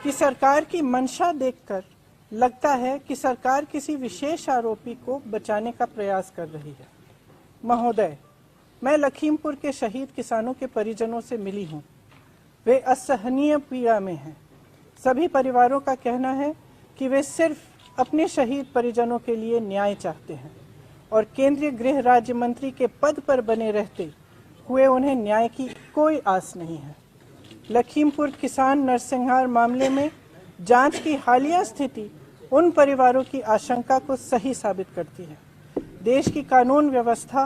कि सरकार की मंशा देखकर लगता है कि सरकार किसी विशेष आरोपी को बचाने का प्रयास कर रही है। महोदय, मैं लखीमपुर के शहीद किसानों के परिजनों से मिली हूँ। वे असहनीय पीड़ा में हैं। सभी परिवारों का कहना है कि वे सिर्फ अपने शहीद परिजनों के लिए न्याय चाहते हैं और केंद्रीय गृह राज्य मंत्री के पद पर बने रहते हुए उन्हें न्याय की कोई आस नहीं है। लखीमपुर किसान नरसंहार मामले में जांच की हालिया स्थिति उन परिवारों की आशंका को सही साबित करती है। देश की कानून व्यवस्था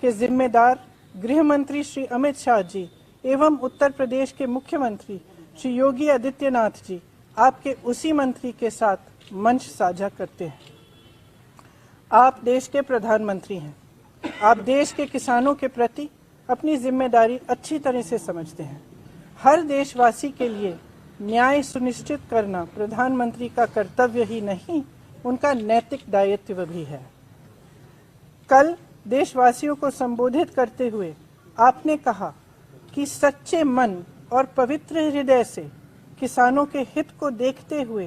के जिम्मेदार गृह मंत्री श्री अमित शाह जी एवं उत्तर प्रदेश के मुख्यमंत्री श्री योगी आदित्यनाथ जी आपके उसी मंत्री के साथ मंच साझा करते हैं। आप देश के प्रधानमंत्री हैं। आप देश के किसानों के प्रति अपनी जिम्मेदारी अच्छी तरह से समझते हैं। हर देशवासी के लिए न्याय सुनिश्चित करना प्रधानमंत्री का कर्तव्य ही नहीं, उनका नैतिक दायित्व भी है। कल देशवासियों को संबोधित करते हुए आपने कहा कि सच्चे मन और पवित्र हृदय से किसानों के हित को देखते हुए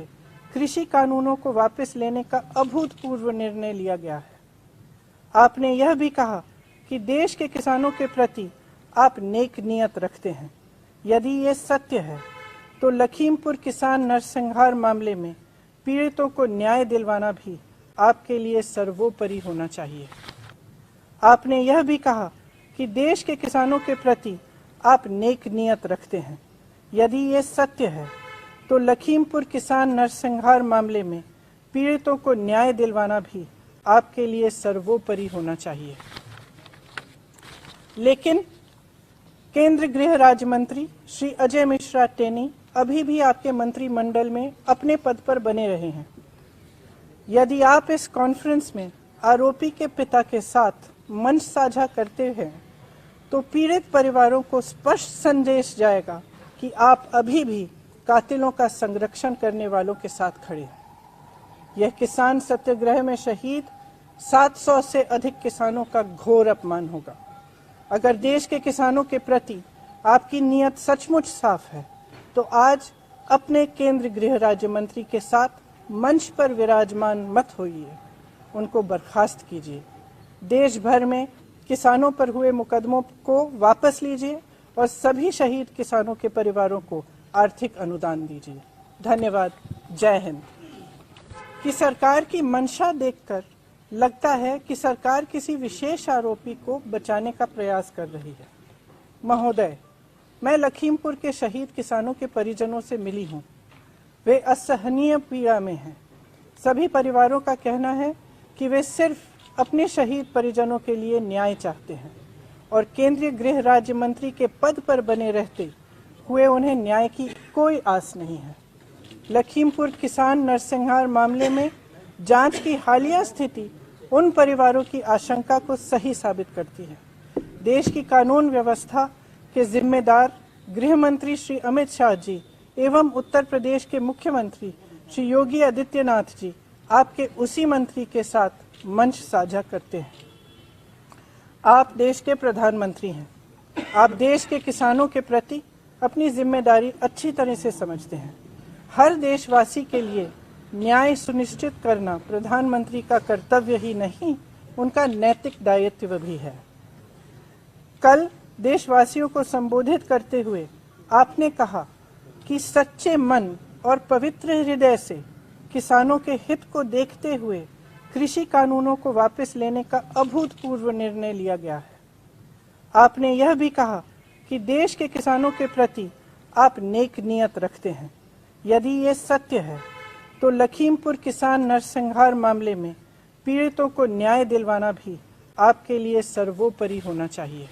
कृषि कानूनों को वापस लेने का अभूतपूर्व निर्णय लिया गया है। आपने यह भी कहा कि देश के किसानों के प्रति आप नेक नियत रखते हैं। यदि ये सत्य है तो लखीमपुर किसान नरसंहार मामले में पीड़ितों को न्याय दिलवाना भी आपके लिए सर्वोपरि होना चाहिए। आपने यह भी कहा कि देश के किसानों के प्रति आप नेक नियत रखते हैं। यदि ये सत्य है तो लखीमपुर किसान नरसंहार मामले में पीड़ितों को न्याय दिलवाना भी आपके लिए सर्वोपरि होना चाहिए। लेकिन केंद्रीय गृह राज्य मंत्री श्री अजय मिश्रा टेनी अभी भी आपके मंत्रिमंडल में अपने पद पर बने रहे हैं। यदि आप इस कॉन्फ्रेंस में आरोपी के पिता के साथ मंच साझा करते हैं तो पीड़ित परिवारों को स्पष्ट संदेश जाएगा कि आप अभी भी कातिलों का संरक्षण करने वालों के साथ खड़े हैं। यह किसान सत्याग्रह में शहीद 700 से अधिक किसानों का घोर अपमान होगा। अगर देश के किसानों के प्रति आपकी नीयत सचमुच साफ है तो आज अपने केंद्रीय गृह राज्य मंत्री के साथ मंच पर विराजमान मत होइए, उनको बर्खास्त कीजिए। देश भर में किसानों पर हुए मुकदमों को वापस लीजिए और सभी शहीद किसानों के परिवारों को आर्थिक अनुदान दीजिए। धन्यवाद। जय हिंद। कि सरकार की मंशा देखकर लगता है कि सरकार किसी विशेष आरोपी को बचाने का प्रयास कर रही है। महोदय, मैं लखीमपुर के शहीद किसानों के परिजनों से मिली हूँ। वे असहनीय पीड़ा में हैं। सभी परिवारों का कहना है कि वे सिर्फ अपने शहीद परिजनों के लिए न्याय चाहते हैं और केंद्रीय गृह राज्य मंत्री के पद पर बने रहते हुए उन्हें न्याय की कोई आस नहीं है। लखीमपुर किसान नरसंहार मामले में जांच की हालिया स्थिति उन परिवारों की आशंका को सही साबित करती है। देश की कानून व्यवस्था के जिम्मेदार गृह मंत्री श्री अमित शाह जी एवं उत्तर प्रदेश के मुख्यमंत्री श्री योगी आदित्यनाथ जी आपके उसी मंत्री के साथ मंच साझा करते हैं। आप देश के प्रधानमंत्री हैं। आप देश के किसानों के प्रति अपनी जिम्मेदारी अच्छी तरह से समझते हैं। हर देशवासी के लिए न्याय सुनिश्चित करना प्रधानमंत्री का कर्तव्य ही नहीं, उनका नैतिक दायित्व भी है। कल देशवासियों को संबोधित करते हुए आपने कहा कि सच्चे मन और पवित्र हृदय से किसानों के हित को देखते हुए कृषि कानूनों को वापस लेने का अभूतपूर्व निर्णय लिया गया है। आपने यह भी कहा कि देश के किसानों के प्रति आप नेक नियत रखते हैं। यदि ये सत्य है तो लखीमपुर किसान नरसंहार मामले में पीड़ितों को न्याय दिलवाना भी आपके लिए सर्वोपरि होना चाहिए।